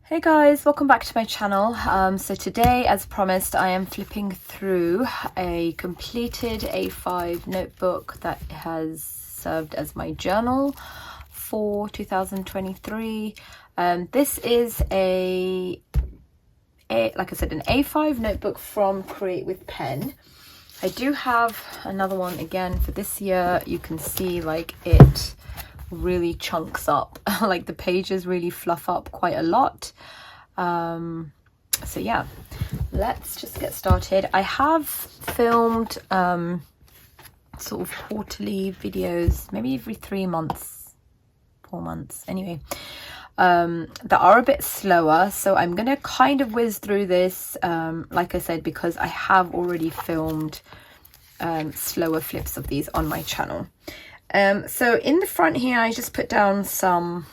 Hey guys, welcome back to my channel. So today, as promised, I am flipping through a completed A5 notebook that has served as my journal for 2023. This is like I said, an A5 notebook from Create with Pen. I do have another one again for this year. You can see like it really chunks up, like the pages really fluff up quite a lot. So yeah, let's just get started. I have filmed sort of quarterly videos, maybe every 3 months, 4 months anyway, that are a bit slower, so I'm gonna kind of whiz through this, like I said, because I have already filmed slower flips of these on my channel. So in the front here, I just put down some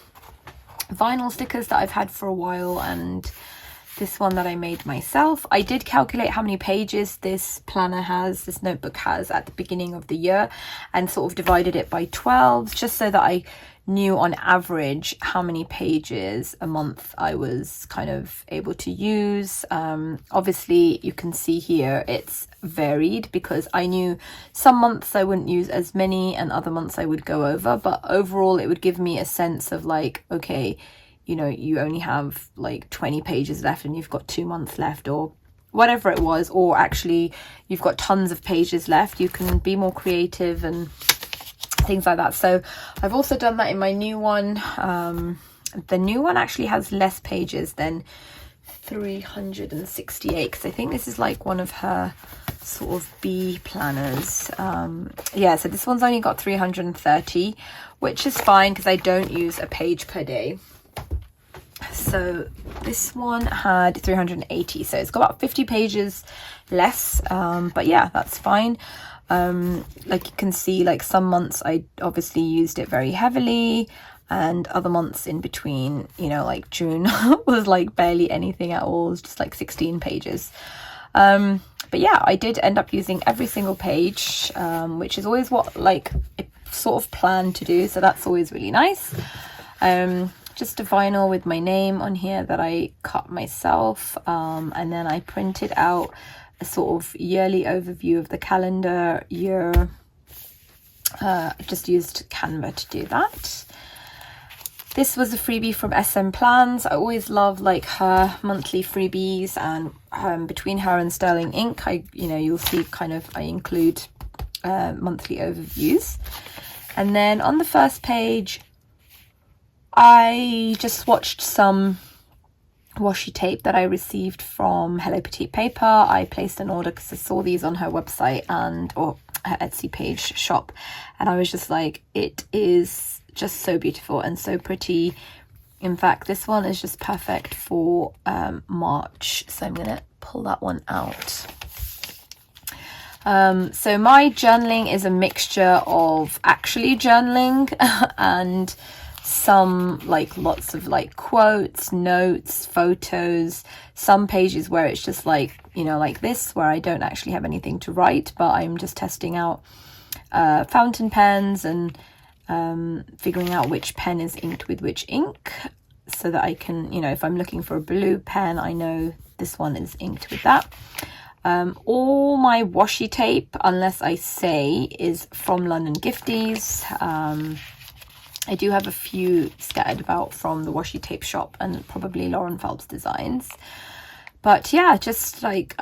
vinyl stickers that I've had for a while, and this one that I made myself. I did calculate how many pages this planner has, this notebook has at the beginning of the year, and sort of divided it by 12, just so that I knew on average how many pages a month I was kind of able to use. Obviously you can see here it's varied, because I knew some months I wouldn't use as many and other months I would go over, but overall it would give me a sense of like, okay, you know, you only have like 20 pages left and you've got 2 months left, or whatever it was, or actually you've got tons of pages left. You can be more creative and things like that. So I've also done that in my new one. The new one actually has less pages than 368, because I think this is like one of her sort of B planners. Yeah, so this one's only got 330, which is fine because I don't use a page per day. So this one had 380, so it's got about 50 pages less, but yeah, that's fine. Like you can see, like some months I obviously used it very heavily, and other months in between, you know, like June was like barely anything at all. It was just like 16 pages. But yeah, I did end up using every single page, which is always what like I sort of planned to do, so that's always really nice. Just a vinyl with my name on here that I cut myself, and then I printed out a sort of yearly overview of the calendar year. I just used Canva to do that. This was a freebie from SM Plans. I always love like her monthly freebies, and between her and Sterling Ink, you'll see kind of I include monthly overviews. And then on the first page, I just swatched some washi tape that I received from Hello Petite Paper. I placed an order because I saw these on her website or her Etsy page shop, and I was just like, it is just so beautiful and so pretty. In fact, this one is just perfect for March, so I'm gonna pull that one out. So my journaling is a mixture of actually journaling and some like lots of like quotes, notes, photos, some pages where it's just like, you know, like this, where I don't actually have anything to write, but I'm just testing out fountain pens and figuring out which pen is inked with which ink, so that I can, you know, if I'm looking for a blue pen, I know this one is inked with that. All my washi tape, unless I say, is from London Gifties. I do have a few scattered about from the washi tape shop and probably Lauren Phelps Designs. But yeah, just like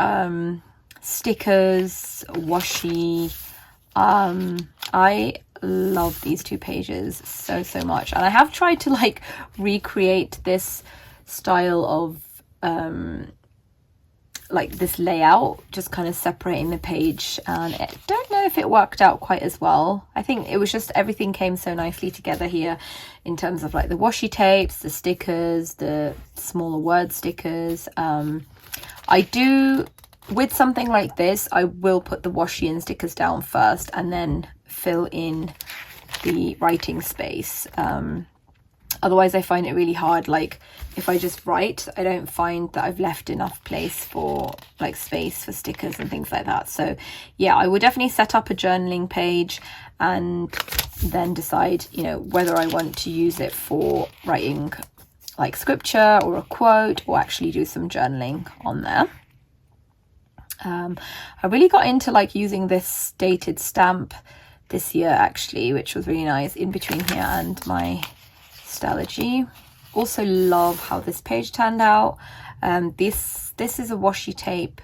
stickers, washi. I love these 2 pages so much, and I have tried to like recreate this style of like this layout, just kind of separating the page, and I don't know if it worked out quite as well. I think it was just everything came so nicely together here in terms of like the washi tapes, the stickers, the smaller word stickers. I do, with something like this, I will put the washi and stickers down first and then fill in the writing space. Otherwise I find it really hard. Like if I just write, I don't find that I've left enough place for like space for stickers and things like that. So yeah, I would definitely set up a journaling page and then decide, you know, whether I want to use it for writing like scripture or a quote, or actually do some journaling on there. I really got into like using this dated stamp this year actually, which was really nice, in between here and my Stalogy. Also love how this page turned out. This is a washi tape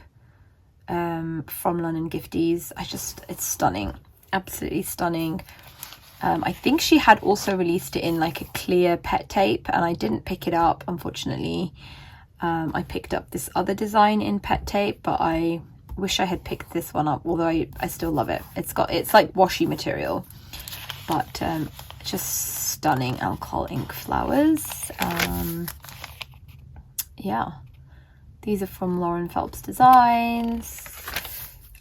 from London Gifties. It's stunning, absolutely stunning. I think she had also released it in like a clear pet tape, and I didn't pick it up, unfortunately. I picked up this other design in pet tape, but I wish I had picked this one up, although I still love it. It's like washi material, but just stunning alcohol ink flowers. Yeah, these are from Lauren Phelps Designs.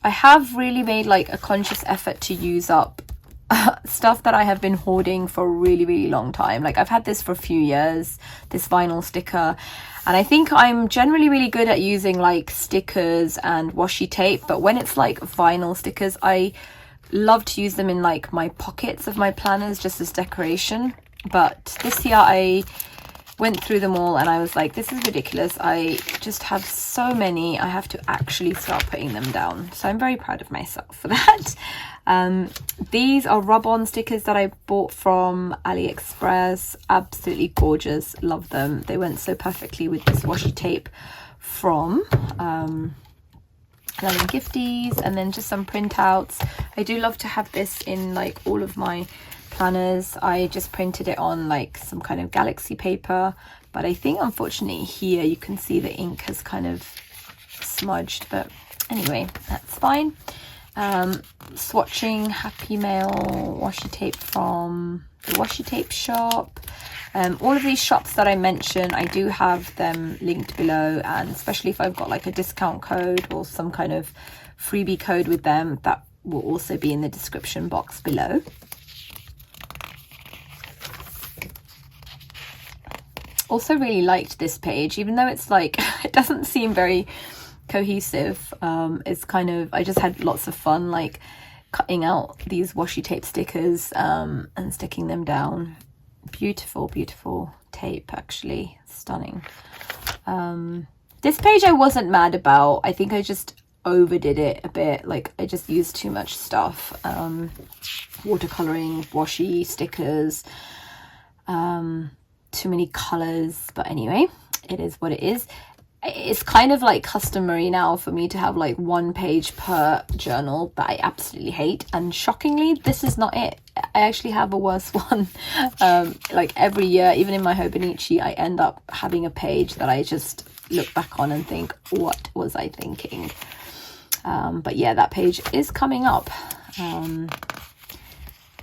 I have really made like a conscious effort to use up stuff that I have been hoarding for a really long time. Like I've had this for a few years, this vinyl sticker, and I think I'm generally really good at using like stickers and washi tape, but when it's like vinyl stickers, I love to use them in like my pockets of my planners just as decoration. But this year I went through them all and I was like, this is ridiculous. I just have so many, I have to actually start putting them down. So I'm very proud of myself for that. These are rub-on stickers that I bought from AliExpress. Absolutely gorgeous, love them. They went so perfectly with this washi tape from London Gifties. And then just some printouts. I do love to have this in like all of my planners. I just printed it on like some kind of galaxy paper, but I think unfortunately here you can see the ink has kind of smudged, but anyway, that's fine. Swatching Happy Mail washi tape from the Washi Tape Shop. All of these shops that I mentioned, I do have them linked below, and especially if I've got like a discount code or some kind of freebie code with them, that will also be in the description box below. Also really liked this page, even though it's like it doesn't seem very cohesive. It's kind of, I just had lots of fun like cutting out these washi tape stickers and sticking them down. Beautiful tape, actually stunning. This page I wasn't mad about. I think I just overdid it a bit. Like I just used too much stuff, watercoloring, washi, stickers, too many colors. But anyway, it is what it is. It's kind of like customary now for me to have like one page per journal that I absolutely hate, and shockingly this is not it. I actually have a worse one. Like every year, even in my Hobonichi, I end up having a page that I just look back on and think, what was I thinking? But yeah, that page is coming up.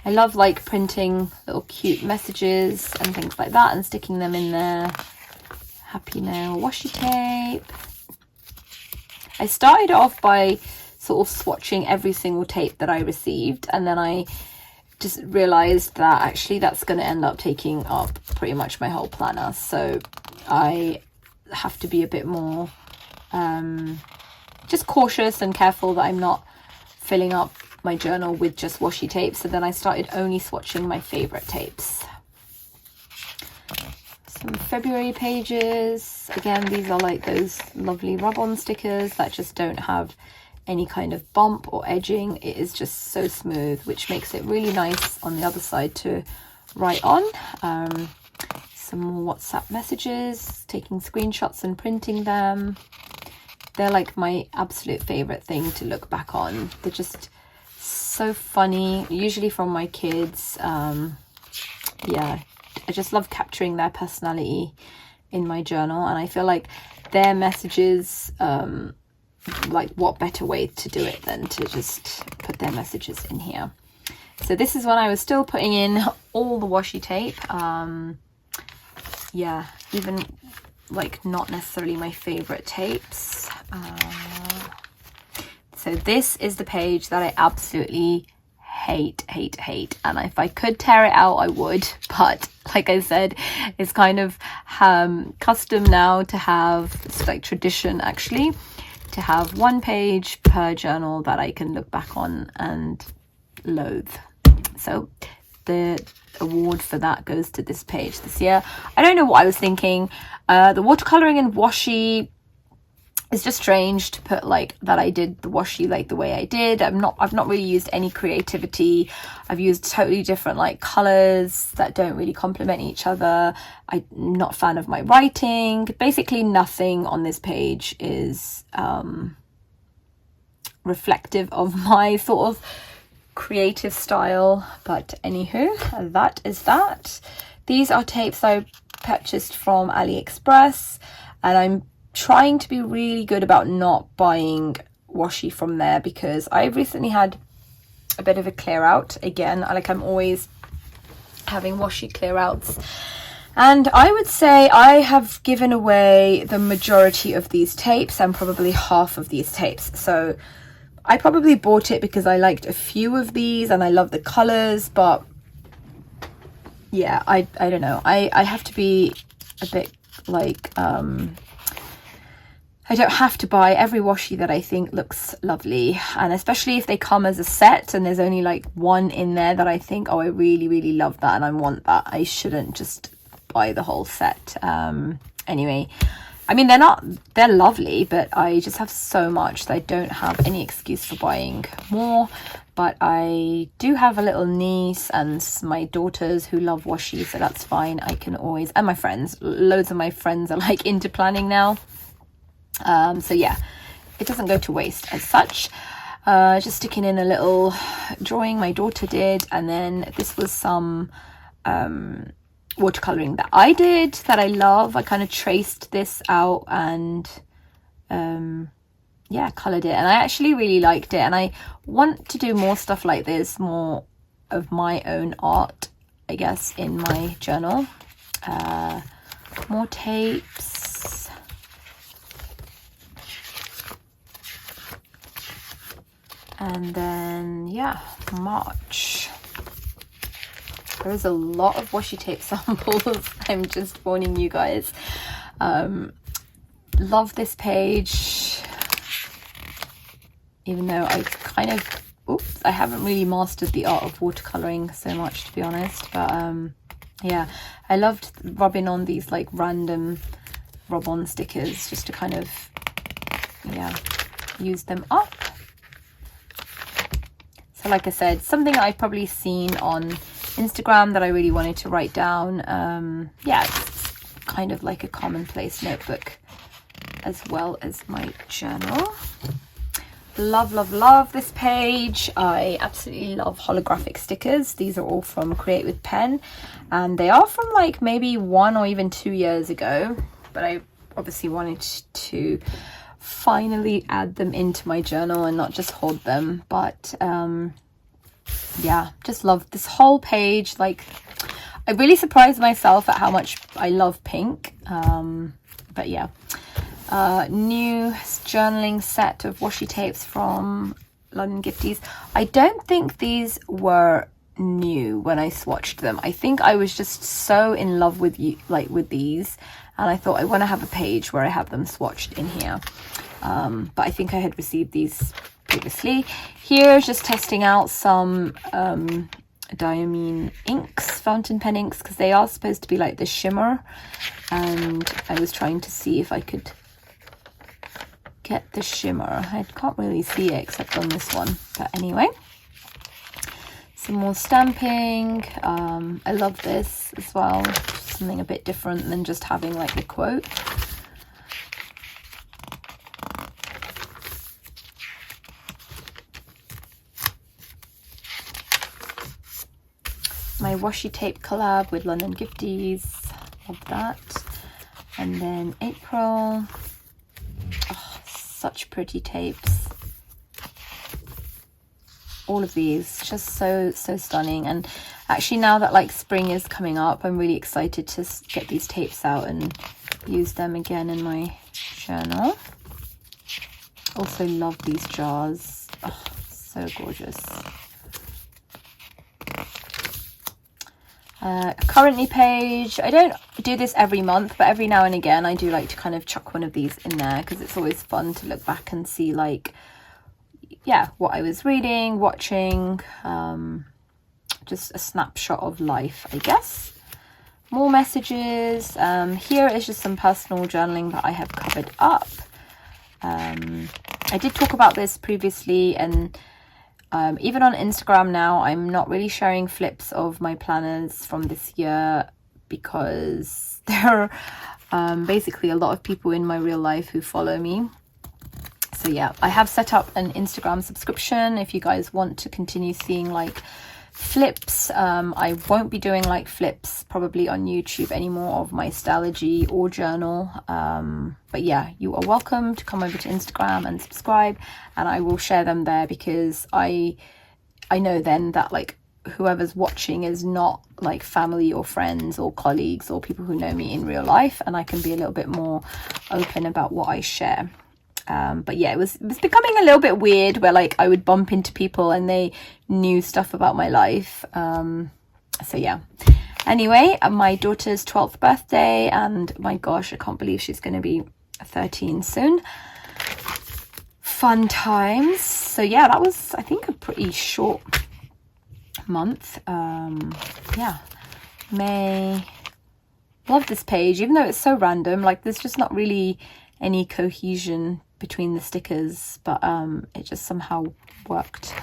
I love like printing little cute messages and things like that and sticking them in there. Happy Mail washi tape. I started off by sort of swatching every single tape that I received, and then I just realized that actually that's going to end up taking up pretty much my whole planner. So I have to be a bit more just cautious and careful that I'm not filling up my journal with just washi tape. So then I started only swatching my favorite tapes. Some February pages. Again, these are like those lovely rub-on stickers that just don't have any kind of bump or edging. It is just so smooth, which makes it really nice on the other side to write on. Some more WhatsApp messages, taking screenshots and printing them. They're like my absolute favorite thing to look back on. They're just so funny, usually from my kids. Yeah, I just love capturing their personality in my journal, and I feel like their messages, like what better way to do it than to just put their messages in here. So this is when I was still putting in all the washi tape. Yeah, even like not necessarily my favorite tapes. So this is the page that I absolutely hate, and if I could tear it out I would, but like I said, it's kind of custom now to have, it's like tradition actually, to have one page per journal that I can look back on and loathe. So the award for that goes to this page this year. I don't know what I was thinking. The watercoloring and washi, it's just strange to put like that I did the washi like the way I did. I've not really used any creativity. I've used totally different like colors that don't really complement each other. I'm not a fan of my writing. Basically nothing on this page is reflective of my sort of creative style, but anywho, that is that. These are tapes I purchased from AliExpress, and I'm trying to be really good about not buying washi from there, because I recently had a bit of a clear out again. Like, I'm always having washi clear outs, and I would say I have given away the majority of these tapes and probably half of these tapes. So I probably bought it because I liked a few of these and I love the colors, but yeah, I don't know. I have to be a bit like, I don't have to buy every washi that I think looks lovely, and especially if they come as a set and there's only like one in there that I think, oh, I really, really love that and I want that. I shouldn't just buy the whole set. Anyway, I mean, they're lovely, but I just have so much that I don't have any excuse for buying more. But I do have a little niece and my daughters who love washi, so that's fine. I can always, and my friends, loads of my friends are like into planning now. So yeah, it doesn't go to waste as such. Just sticking in a little drawing my daughter did, and then this was some watercoloring that I did that I love. I kind of traced this out and yeah, colored it, and I actually really liked it, and I want to do more stuff like this, more of my own art, I guess, in my journal. More tapes. And then, yeah, March. There's a lot of washi tape samples. I'm just warning you guys. Love this page. Even though I kind of, I haven't really mastered the art of watercoloring so much, to be honest. But yeah, I loved rubbing on these like random rub-on stickers just to kind of, yeah, use them up. So like I said, something I've probably seen on Instagram that I really wanted to write down. Yeah, it's kind of like a commonplace notebook as well as my journal. Love, love, love this page. I absolutely love holographic stickers. These are all from Create with Pen, and they are from like maybe 1 or even 2 years ago, but I obviously wanted to finally add them into my journal and not just hold them. But yeah, just love this whole page. Like, I really surprised myself at how much I love pink. But yeah, new journaling set of washi tapes from London Gifties. I don't think these were new when I swatched them. I think I was just so in love with with these, and I thought I want to have a page where I have them swatched in here. But I think I had received these previously. Here, just testing out some diamine inks, fountain pen inks, because they are supposed to be like the shimmer, and I was trying to see if I could get the shimmer. I can't really see it except on this one, but anyway, some more stamping. I love this as well, something a bit different than just having like the quote. My washi tape collab with London Gifties, love that. And then April, oh, such pretty tapes. All of these, just so stunning. And actually, now that like spring is coming up, I'm really excited to get these tapes out and use them again in my journal. Also love these jars, oh, so gorgeous. Currently page, I don't do this every month, but every now and again I do like to kind of chuck one of these in there, because it's always fun to look back and see like, yeah, what I was reading, watching. just a snapshot of life, I guess. More messages. Here is just some personal journaling that I have covered up. I did talk about this previously, and even on Instagram now, I'm not really sharing flips of my planners from this year because there are basically a lot of people in my real life who follow me. So yeah, I have set up an Instagram subscription if you guys want to continue seeing like flips. I won't be doing like flips probably on YouTube anymore of my Stalogy or journal, but yeah, you are welcome to come over to Instagram and subscribe, and I will share them there because I know then that like whoever's watching is not like family or friends or colleagues or people who know me in real life, and I can be a little bit more open about what I share. But yeah, it was becoming a little bit weird where like I would bump into people and they knew stuff about my life. So yeah, anyway, my daughter's 12th birthday, and my gosh, I can't believe she's going to be 13 soon. Fun times. So yeah, that was, I think, a pretty short month. Yeah, May. Love this page, even though it's so random. Like there's just not really any cohesion between the stickers, but it just somehow worked.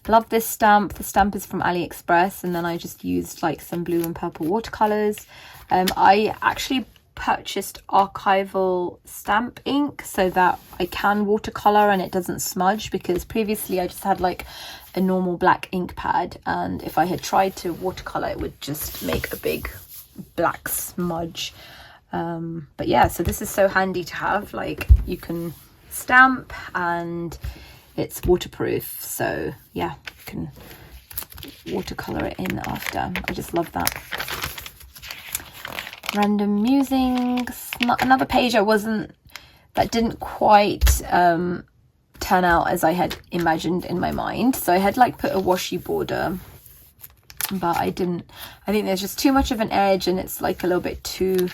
Love this stamp. The stamp is from AliExpress, and then I just used like some blue and purple watercolors. I actually purchased archival stamp ink so that I can watercolor and it doesn't smudge, because previously I just had like a normal black ink pad, and if I had tried to watercolor it would just make a big black smudge. But yeah, so this is so handy to have. Like you can stamp and it's waterproof, so yeah, you can watercolor it in after. I just love that. Random musings. Another page that didn't quite turn out as I had imagined in my mind. So I had like put a washi border, but I didn't. I think there's just too much of an edge and it's like a little bit too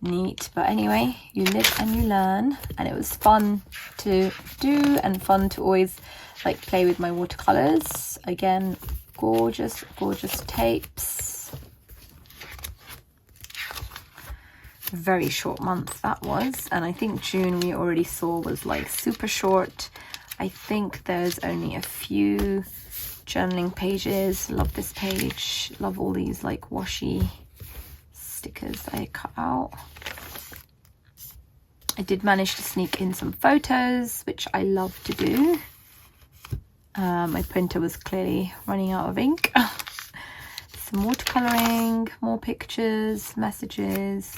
neat. But anyway, you live and you learn, and it was fun to do and fun to always like play with my watercolors. Again, gorgeous tapes. Very short month that was, and I think June we already saw was like super short. I think there's only a few journaling pages. Love this page. Love all these like washi stickers I cut out. I did manage to sneak in some photos, which I love to do. My printer was clearly running out of ink. Some watercoloring, more pictures, messages.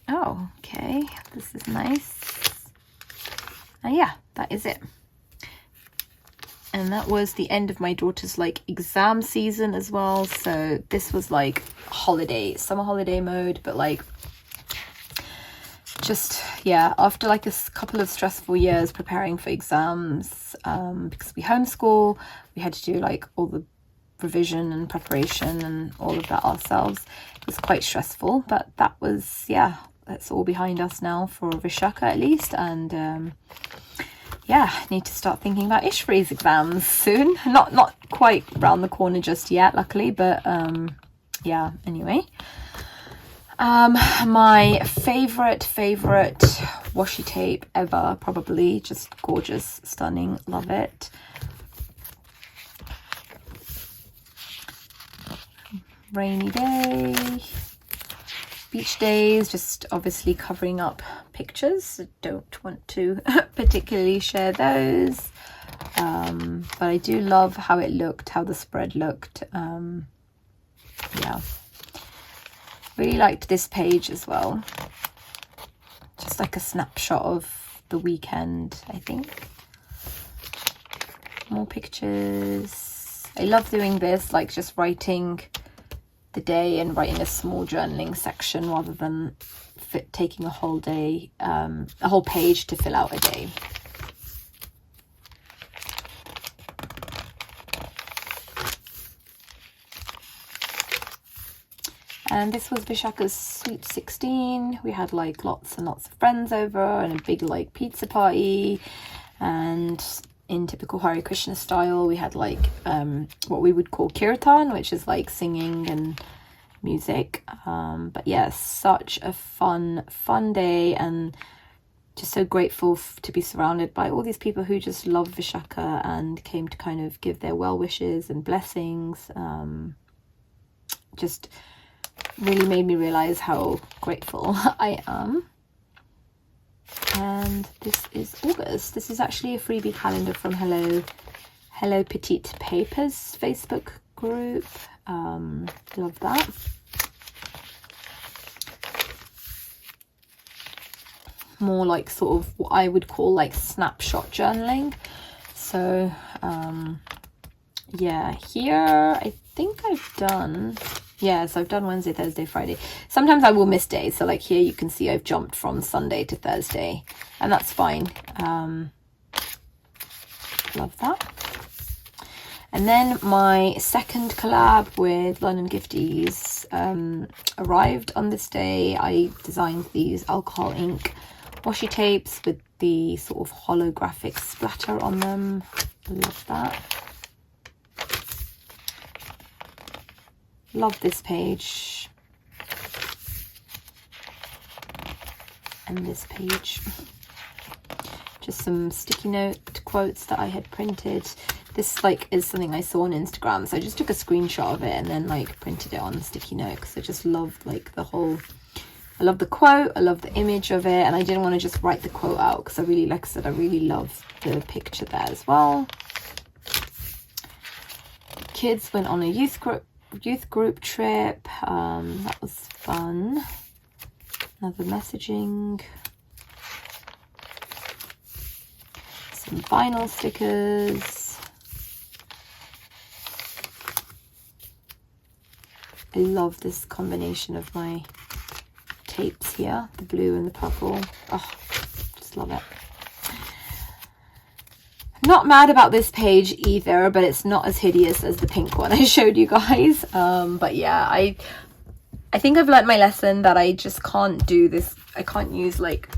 Oh, okay, this is nice. And yeah, that is it. And that was the end of my daughter's like exam season as well. So this was like summer holiday mode, but like just, yeah, after like a couple of stressful years preparing for exams, because we homeschool, we had to do like all the revision and preparation and all of that ourselves. It was quite stressful, but that was, yeah, that's all behind us now for Vishaka at least. And yeah, need to start thinking about Ishri's exams soon. Not quite round the corner just yet, luckily, but yeah, anyway. My favorite washi tape ever, probably. Just gorgeous, stunning, love it. Rainy day, beach days, just obviously covering up pictures. I don't want to particularly share those, but I do love how it looked, how the spread looked. Yeah, really liked this page as well. Just like a snapshot of the weekend, I think. More pictures. I love doing this, like just writing the day and writing a small journaling section rather than taking a whole day, a whole page to fill out a day. And this was Vishaka's Sweet 16. We had like lots and lots of friends over and a big like pizza party, and in typical Hare Krishna style. We had like what we would call kirtan, which is like singing and music. But yeah, such a fun day, and just so grateful to be surrounded by all these people who just love Vishaka and came to kind of give their well wishes and blessings. Just really made me realize how grateful I am. And this is August. This is actually a freebie calendar from Hello Petite Papers Facebook group. Love that. More like sort of what I would call like snapshot journaling. So yeah, here I think I've done, yes, I've done Wednesday, Thursday, Friday. Sometimes I will miss days, so like here you can see I've jumped from Sunday to Thursday, and that's fine. Love that. And then my second collab with London Gifties arrived on this day. I designed these alcohol ink washi tapes with the sort of holographic splatter on them. Love that. Love this page. And this page. Just some sticky note quotes that I had printed. This like is something I saw on Instagram, so I just took a screenshot of it and then like printed it on sticky note, because I just loved like the whole, I love the quote, I love the image of it, and I didn't want to just write the quote out because I really, like I said, I really love the picture there as well. Kids went on a youth group trip. That was fun. Another messaging. Some vinyl stickers. I love this combination of my tapes here, the blue and the purple. Oh, just love it. Not mad about this page either, but it's not as hideous as the pink one I showed you guys. But yeah, I think I've learned my lesson that I just can't do this. I can't use like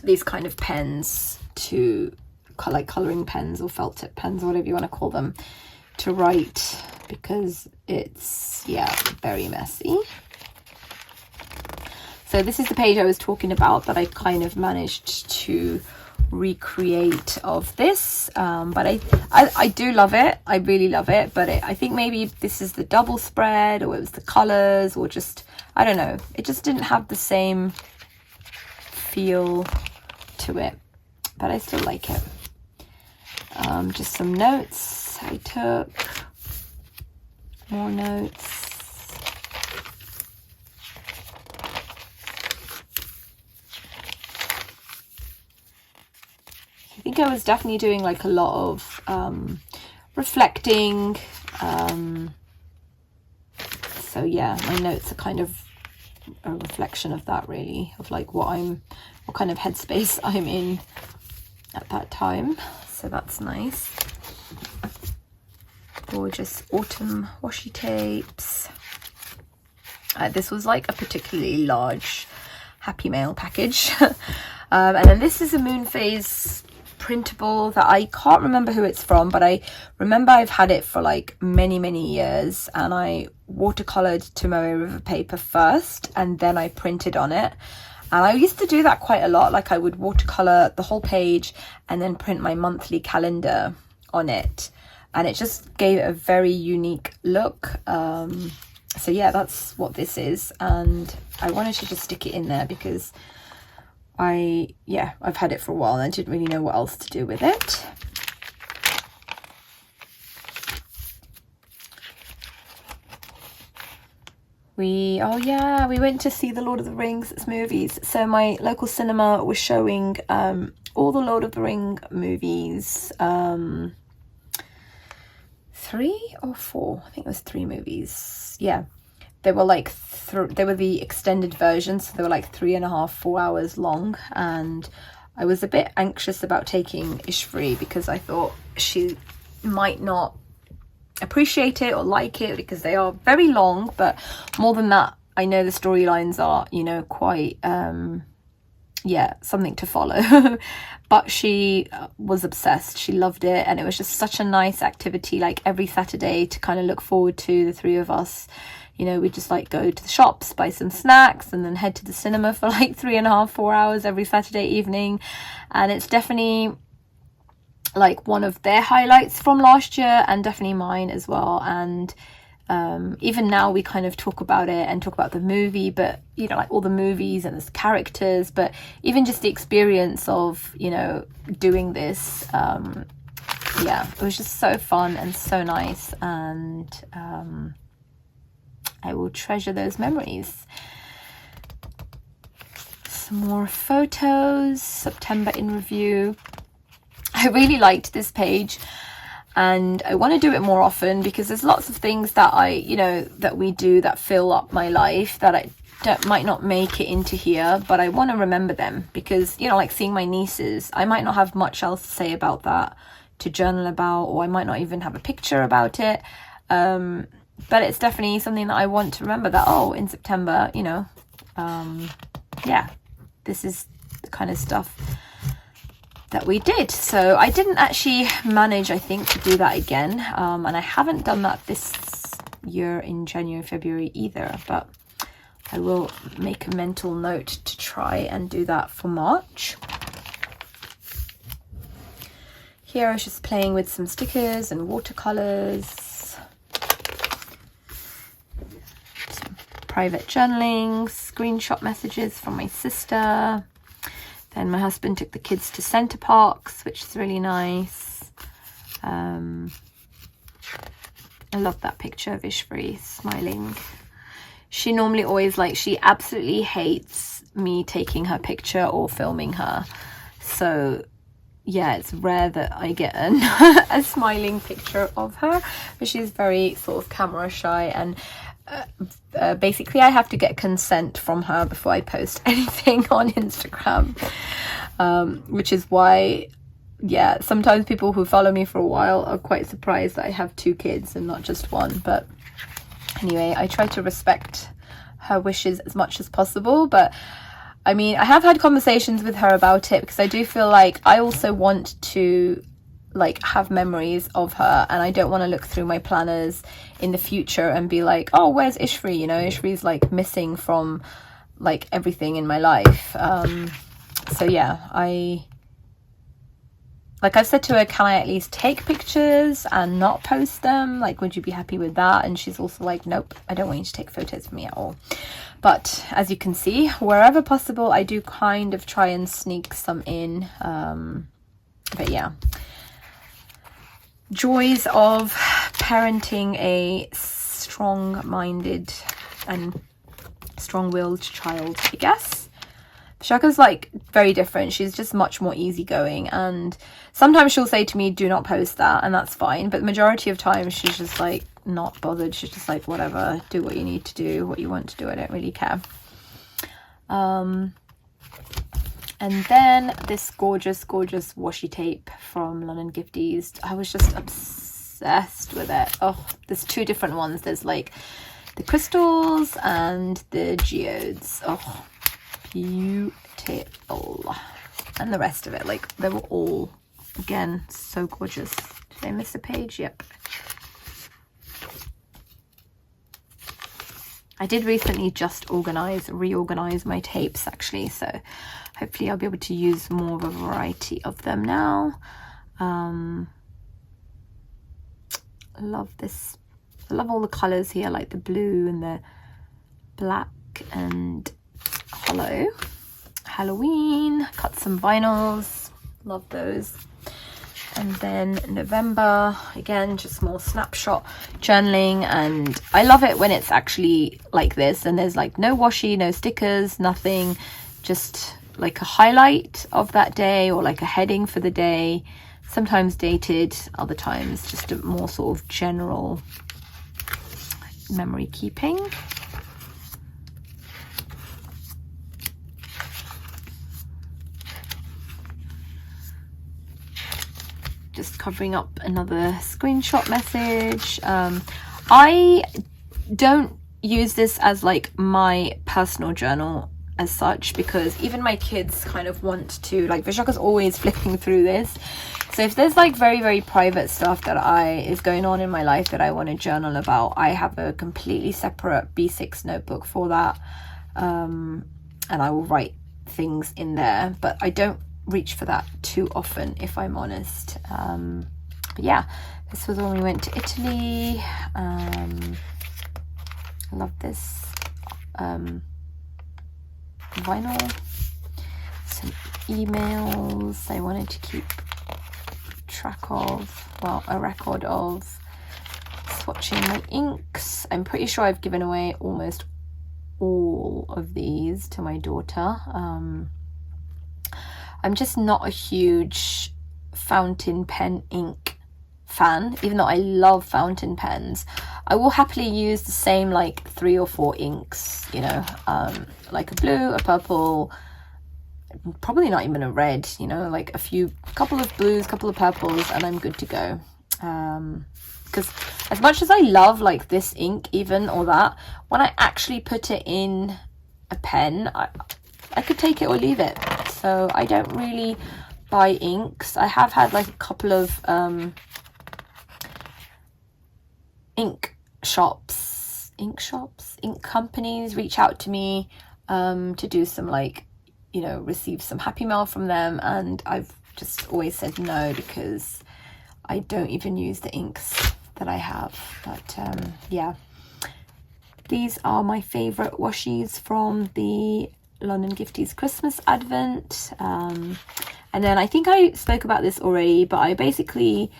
these kind of pens to like coloring pens or felt tip pens or whatever you want to call them to write, because it's, yeah, very messy. So this is the page I was talking about that I kind of managed to recreate of this, but I do love it. I really love it, but I think maybe this is the double spread, or it was the colors, or just, I don't know, it just didn't have the same feel to it, but I still like it. Just some notes I took, more notes. I think I was definitely doing like a lot of reflecting. So yeah, my notes are kind of a reflection of that, really, of like what kind of headspace I'm in at that time. So that's nice. Gorgeous autumn washi tapes. This was like a particularly large Happy Mail package. And then this is a moon phase printable that I can't remember who it's from, but I remember I've had it for like many years, and I watercolored Tomoe River paper first and then I printed on it. And I used to do that quite a lot. Like I would watercolor the whole page and then print my monthly calendar on it, and it just gave it a very unique look. So yeah, that's what this is, and I wanted to just stick it in there because I've had it for a while and I didn't really know what else to do with it. We went to see the Lord of the Rings movies. So my local cinema was showing all the Lord of the Ring movies. 3 or 4, I think it was 3 movies. Yeah, they were like they were the extended versions, so they were like 3.5, 4 hours long, and I was a bit anxious about taking Ishfri because I thought she might not appreciate it or like it because they are very long. But more than that, I know the storylines are, you know, quite yeah, something to follow. But she was obsessed. She loved it, and it was just such a nice activity, like every Saturday to kind of look forward to, the three of us. You know, we'd just like go to the shops, buy some snacks, and then head to the cinema for like 3.5, 4 hours every Saturday evening. And it's definitely like one of their highlights from last year, and definitely mine as well. And even now we kind of talk about it and talk about the movie, but you know, like all the movies and the characters, but even just the experience of, you know, doing this, yeah, it was just so fun and so nice. And I will treasure those memories. Some more photos. September in review. I really liked this page, and I want to do it more often, because there's lots of things that that we do that fill up my life that I might not make it into here, but I want to remember them, because, you know, like seeing my nieces, I might not have much else to say about that to journal about, or I might not even have a picture about it. But it's definitely something that I want to remember, that, oh, in September, you know, yeah, this is the kind of stuff that we did. So I didn't actually manage, I think, to do that again. And I haven't done that this year in January, February either, but I will make a mental note to try and do that for March. Here I was just playing with some stickers and watercolors. Private journaling, screenshot messages from my sister. Then my husband took the kids to Center Parks, which is really nice. I love that picture of Ishfree smiling. She normally always, like, she absolutely hates me taking her picture or filming her. So yeah, it's rare that I get a smiling picture of her, but she's very sort of camera shy, and basically I have to get consent from her before I post anything on Instagram, which is why, yeah, sometimes people who follow me for a while are quite surprised that I have 2 kids and not just one. But anyway, I try to respect her wishes as much as possible. But I mean, I have had conversations with her about it, because I do feel like I also want to like have memories of her, and I don't want to look through my planners in the future and be like, oh, where's Ishfree? You know, Ishfree's like missing from like everything in my life. So yeah, I've said to her, can I at least take pictures and not post them? Like, would you be happy with that? And she's also like, nope, I don't want you to take photos of me at all. But as you can see, wherever possible, I do kind of try and sneak some in. But yeah, joys of parenting a strong-minded and strong-willed child, I guess. Shaka's like very different. She's just much more easygoing, and sometimes she'll say to me, do not post that, and that's fine, but the majority of times she's just like not bothered. She's just like, whatever, do what you need to do, what you want to do, I don't really care. And then this gorgeous washi tape from London Gifties. I was just obsessed with it. Oh, there's 2 different ones. There's like the crystals and the geodes. Oh, beautiful. And the rest of it, like, they were all, again, so gorgeous. Did I miss a page? Yep. I did recently just reorganize my tapes, actually, so hopefully I'll be able to use more of a variety of them now. I love this. I love all the colors here, like the blue and the black and hollow. Halloween, cut some vinyls, love those. And then November, again, just more snapshot journaling, and I love it when it's actually like this and there's like no washi, no stickers, nothing, just like a highlight of that day or like a heading for the day, sometimes dated, other times just a more sort of general memory keeping. Just covering up another screenshot message. I don't use this as like my personal journal as such, because even my kids kind of want to, like, Vishaka's always flipping through this. So if there's like very, very private stuff that is going on in my life that I want to journal about, I have a completely separate B6 notebook for that. And I will write things in there, but I don't reach for that too often, if I'm honest. But yeah, this was when we went to Italy. I love this vinyl. Some emails I wanted to keep track of, well, a record of. Swatching my inks. I'm pretty sure I've given away almost all of these to my daughter. I'm just not a huge fountain pen ink fan, even though I love fountain pens. I will happily use the same like 3 or 4 inks, you know, like a blue, a purple, probably not even a red, you know, like couple of blues, couple of purples, and I'm good to go. Because as much as I love like this ink even, or that, when I actually put it in a pen, I could take it or leave it. So I don't really buy inks. I have had like a couple of ink companies reach out to me to do some, like, you know, receive some happy mail from them, and I've just always said no, because I don't even use the inks that I have. But yeah, these are my favorite washies from the London Gifties Christmas Advent. And then I think I spoke about this already, but I basically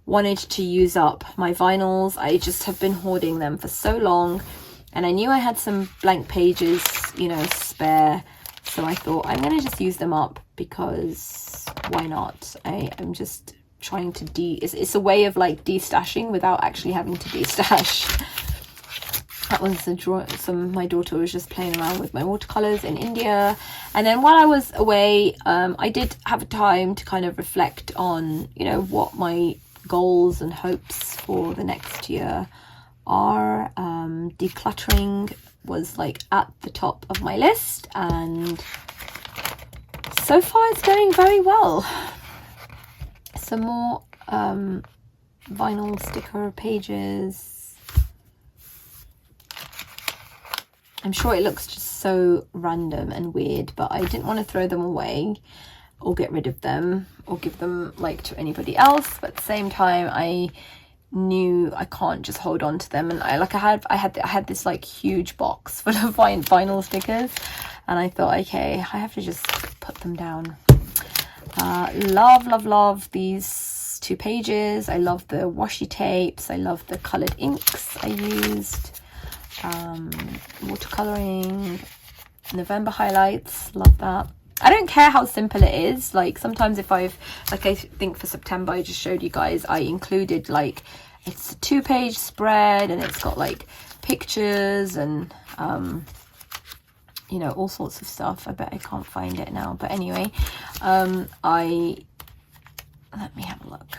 wanted to use up my vinyls. I just have been hoarding them for so long, and I knew I had some blank pages, you know, spare, so I thought I'm gonna just use them up, because why not? I'm just trying to it's a way of like destashing without actually having to destash. That was my daughter was just playing around with my watercolors in India. And then while I was away, I did have time to kind of reflect on, you know, what my goals and hopes for the next year are. Decluttering was like at the top of my list, and so far it's going very well. Some more vinyl sticker pages. I'm sure it looks just so random and weird, but I didn't want to throw them away or get rid of them or give them like to anybody else. But at the same time, I knew I can't just hold on to them, and I had this like huge box full of vinyl stickers, and I thought, okay, I have to just put them down. Love these 2 pages. I love the washi tapes. I love the colored inks I used. Watercoloring, November highlights, love that. I don't care how simple it is. Like sometimes if I think for September I just showed you guys, I included like, it's a 2-page spread, and it's got like pictures and you know, all sorts of stuff. I bet I can't find it now, but anyway, let me have a look.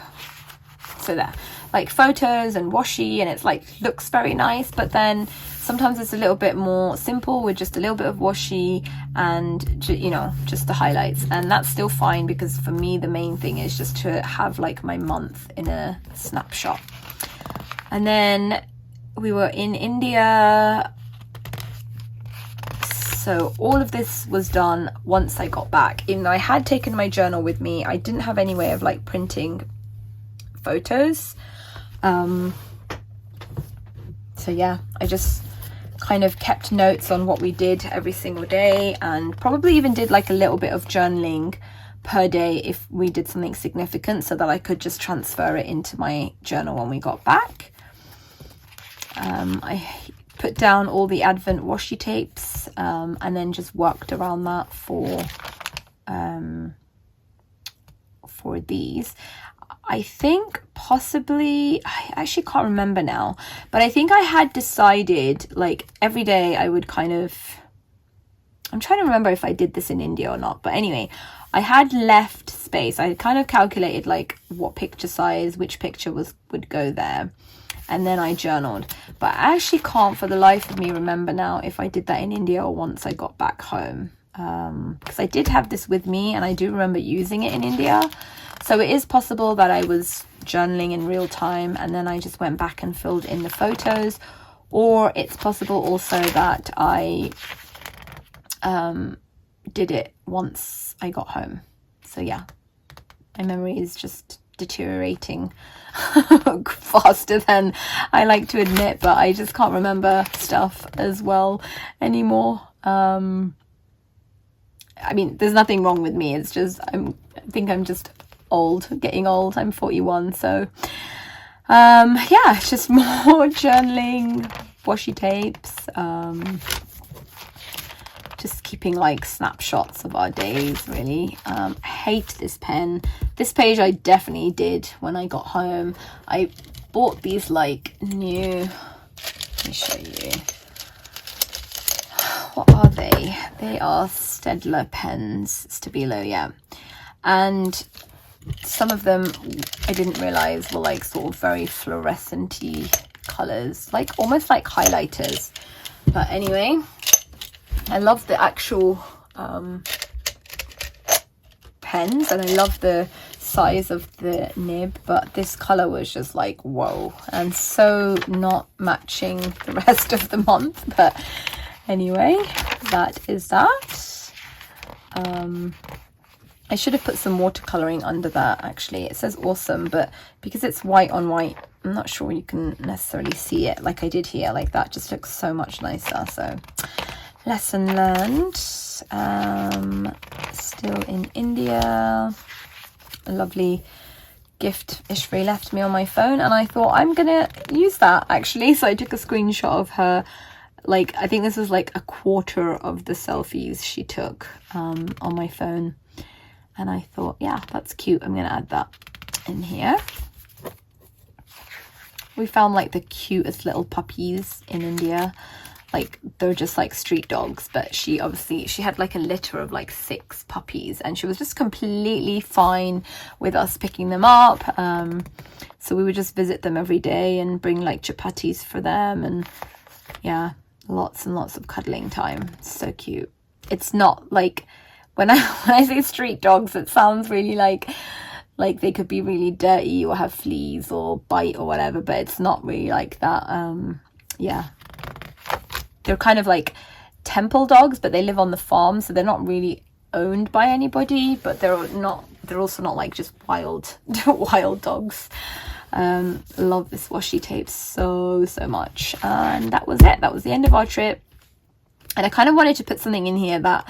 So there, like photos and washi, and it's like looks very nice, but then sometimes it's a little bit more simple with just a little bit of washi and, you know, just the highlights, and that's still fine, because for me the main thing is just to have like my month in a snapshot. And then we were in India, so all of this was done once I got back. Even though I had taken my journal with me, I didn't have any way of like printing photos. So yeah, I just kind of kept notes on what we did every single day, and probably even did like a little bit of journaling per day if we did something significant, so that I could just transfer it into my journal when we got back. I put down all the Advent washi tapes, and then just worked around that for these. I think possibly, I actually can't remember now, but I think I had decided like every day I would kind of, I'm trying to remember if I did this in India or not, but anyway, I had left space. I kind of calculated like what picture size, which picture would go there. and then I journaled. But I actually can't for the life of me remember now if I did that in India or once I got back home, because I did have this with me and I do remember using it in India. So it is possible that I was journaling in real time and then I just went back and filled in the photos, or it's possible also that I did it once I got home. So yeah, my memory is just deteriorating faster than I like to admit, but I just can't remember stuff as well anymore. I mean, there's nothing wrong with me, it's just I think I'm just old, getting old. I'm 41, so yeah, it's just more journaling, washi tapes, just keeping like snapshots of our days, really. I hate this pen. This page I definitely did when I got home. I bought these like new, let me show you. What are they? They are Staedtler pens, Stabilo, yeah. And some of them I didn't realize were like sort of very fluorescent-y colors, like almost like highlighters. But anyway, I love the actual pens, and I love the size of the nib, but this color was just like whoa, and so not matching the rest of the month. But anyway, that is that. I should have put some watercoloring under that actually. It says awesome, but because it's white on white, I'm not sure you can necessarily see it like I did here. Like that just looks so much nicer. So lesson learned. Still in India. A lovely gift Ishri left me on my phone, and I thought I'm gonna use that actually. So I took a screenshot of her, like I think this was like a quarter of the selfies she took on my phone, and I thought, yeah, that's cute, I'm gonna add that in here. We found like the cutest little puppies in India. Like they're just like street dogs, but she had like a litter of like 6 puppies, and she was just completely fine with us picking them up. So we would just visit them every day and bring like chapatis for them, and yeah, lots and lots of cuddling time. So cute. It's not like when I say street dogs, it sounds really like they could be really dirty or have fleas or bite or whatever, but it's not really like that. Yeah, they're kind of like temple dogs, but they live on the farm, so they're not really owned by anybody, but they're also not like just wild dogs. Love this washi tape so much. And that was it. That was the end of our trip, and I kind of wanted to put something in here that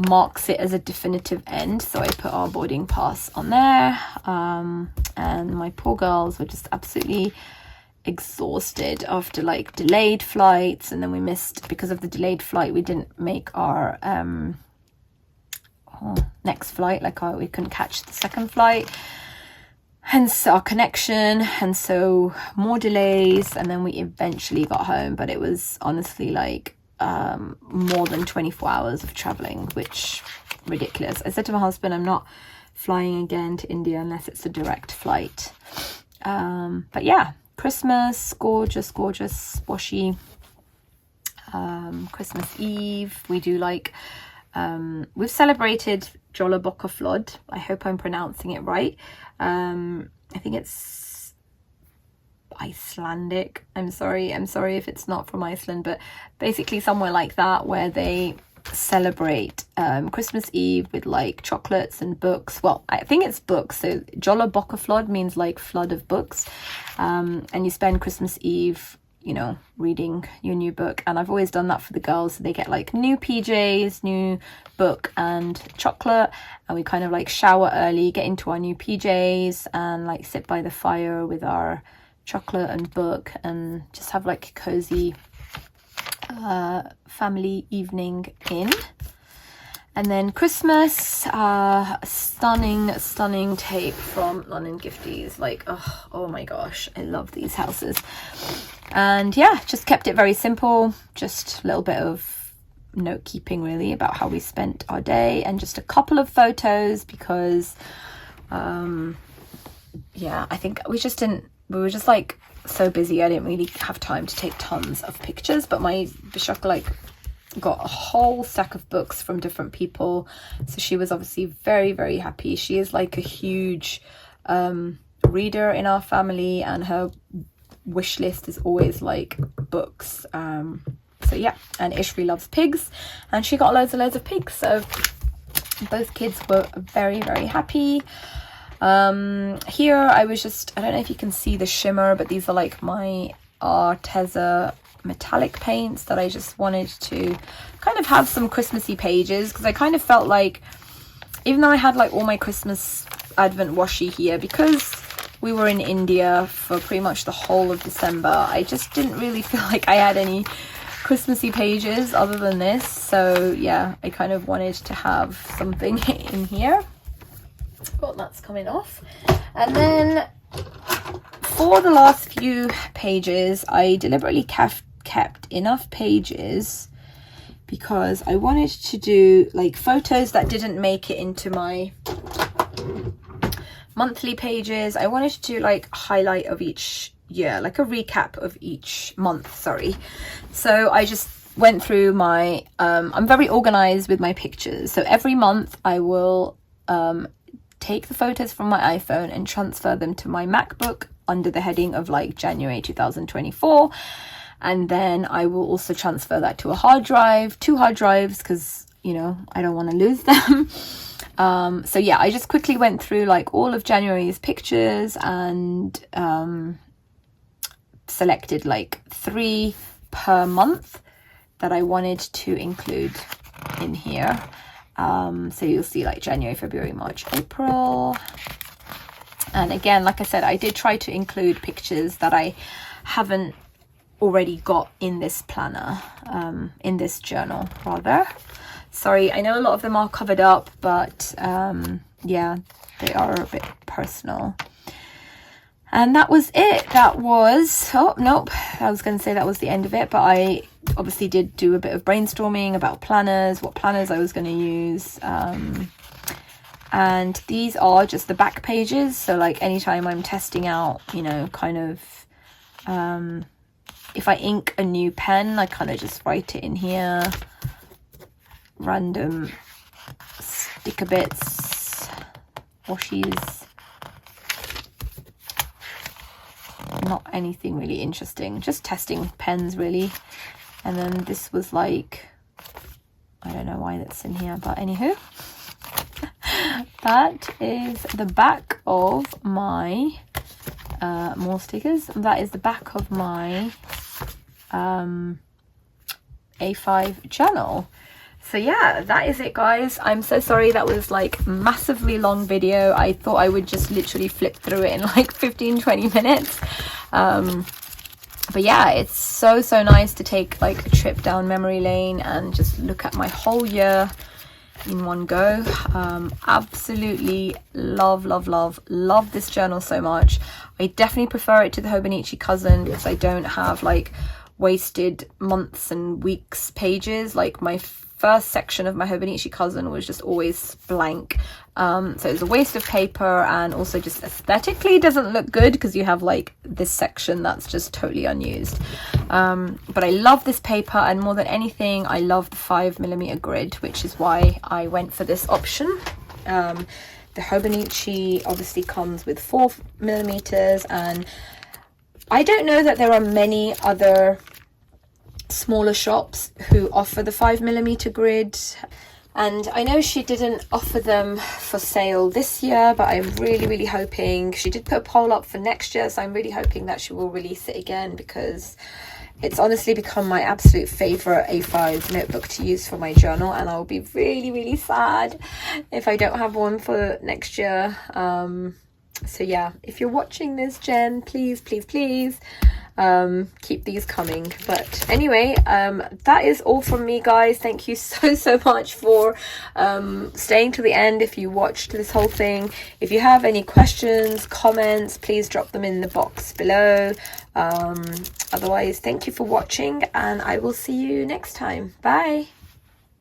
marks it as a definitive end, so I put our boarding pass on there. And my poor girls were just absolutely exhausted after like delayed flights, and then we missed, because of the delayed flight, we didn't make our next flight, like we couldn't catch the second flight, hence our connection, and so more delays, and then we eventually got home. But it was honestly like more than 24 hours of traveling, which ridiculous. I said to my husband, I'm not flying again to India unless it's a direct flight. But yeah, Christmas, gorgeous washi. Christmas Eve, we do like we've celebrated Jolabokka Flood. I hope I'm pronouncing it right. I think it's Icelandic. I'm sorry if it's not from Iceland, but basically somewhere like that, where they celebrate Christmas Eve with like chocolates and books. Well, I think it's books. So Jolabokka Flood means like flood of books, and you spend Christmas Eve, you know, reading your new book. And I've always done that for the girls, so they get like new PJs, new book and chocolate, and we kind of like shower early, get into our new PJs, and like sit by the fire with our chocolate and book, and just have like a cozy family evening in. And then Christmas, stunning tape from London Gifties. Like, oh my gosh, I love these houses. And yeah, just kept it very simple, just a little bit of note keeping really about how we spent our day, and just a couple of photos because yeah, I think we were just like so busy, I didn't really have time to take tons of pictures, but my Bishak like got a whole stack of books from different people, so she was obviously very, very happy. She is like a huge reader in our family, and her wish list is always like books. So yeah, and Ishri loves pigs, and she got loads of pigs, so both kids were very, very happy. Here I was just, I don't know if you can see the shimmer, but these are like my Arteza metallic paints that I just wanted to kind of have some Christmassy pages, because I kind of felt like, even though I had like all my Christmas Advent washi here, because we were in India for pretty much the whole of December, I just didn't really feel like I had any Christmassy pages other than this. So yeah, I kind of wanted to have something in here. Well, that's coming off. And then for the last few pages, I deliberately kept enough pages because I wanted to do like photos that didn't make it into my monthly pages. I wanted to do like highlight of each year, like a recap of each month, sorry. So I just went through my I'm very organized with my pictures, so every month I will take the photos from my iPhone and transfer them to my MacBook under the heading of like January 2024, and then I will also transfer that to a hard drive, 2 hard drives, because you know I don't want to lose them. So yeah, I just quickly went through like all of January's pictures and selected like 3 per month that I wanted to include in here. So you'll see like January, February, March, April. And again, like I said, I did try to include pictures that I haven't already got in this planner, in this journal rather. Sorry, I know a lot of them are covered up, but yeah, they are a bit personal. And that was it. That was, oh nope, I was going to say that was the end of it, but I obviously did do a bit of brainstorming about planners, what planners I was going to use. And these are just the back pages, so like anytime I'm testing out, you know, kind of if I ink a new pen, I kind of just write it in here. Random sticker bits, washies, not anything really interesting, just testing pens really. And then this was like, I don't know why that's in here, but anywho, that is the back of my more stickers. That is the back of my A5 journal. So yeah, that is it guys. I'm so sorry that was like massively long video. I thought I would just literally flip through it in like 15-20 minutes. But yeah, it's so nice to take like a trip down memory lane and just look at my whole year in one go. Absolutely love this journal so much. I definitely prefer it to the Hobonichi Cousin because I don't have like wasted months and weeks pages. Like my first section of my Hobonichi Cousin was just always blank, so it's a waste of paper, and also just aesthetically doesn't look good because you have like this section that's just totally unused. But I love this paper, and more than anything I love the 5mm grid, which is why I went for this option. The Hobonichi obviously comes with 4mm, and I don't know that there are many other smaller shops who offer the 5mm grid, and I know she didn't offer them for sale this year, but I'm really hoping, she did put a poll up for next year, so I'm really hoping that she will release it again, because it's honestly become my absolute favorite A5 notebook to use for my journal, and I'll be really sad if I don't have one for next year. So yeah, if you're watching this, Jen, please keep these coming. But anyway, that is all from me guys. Thank you so much for staying to the end if you watched this whole thing. If you have any questions, comments, please drop them in the box below. Otherwise, thank you for watching, and I will see you next time. Bye.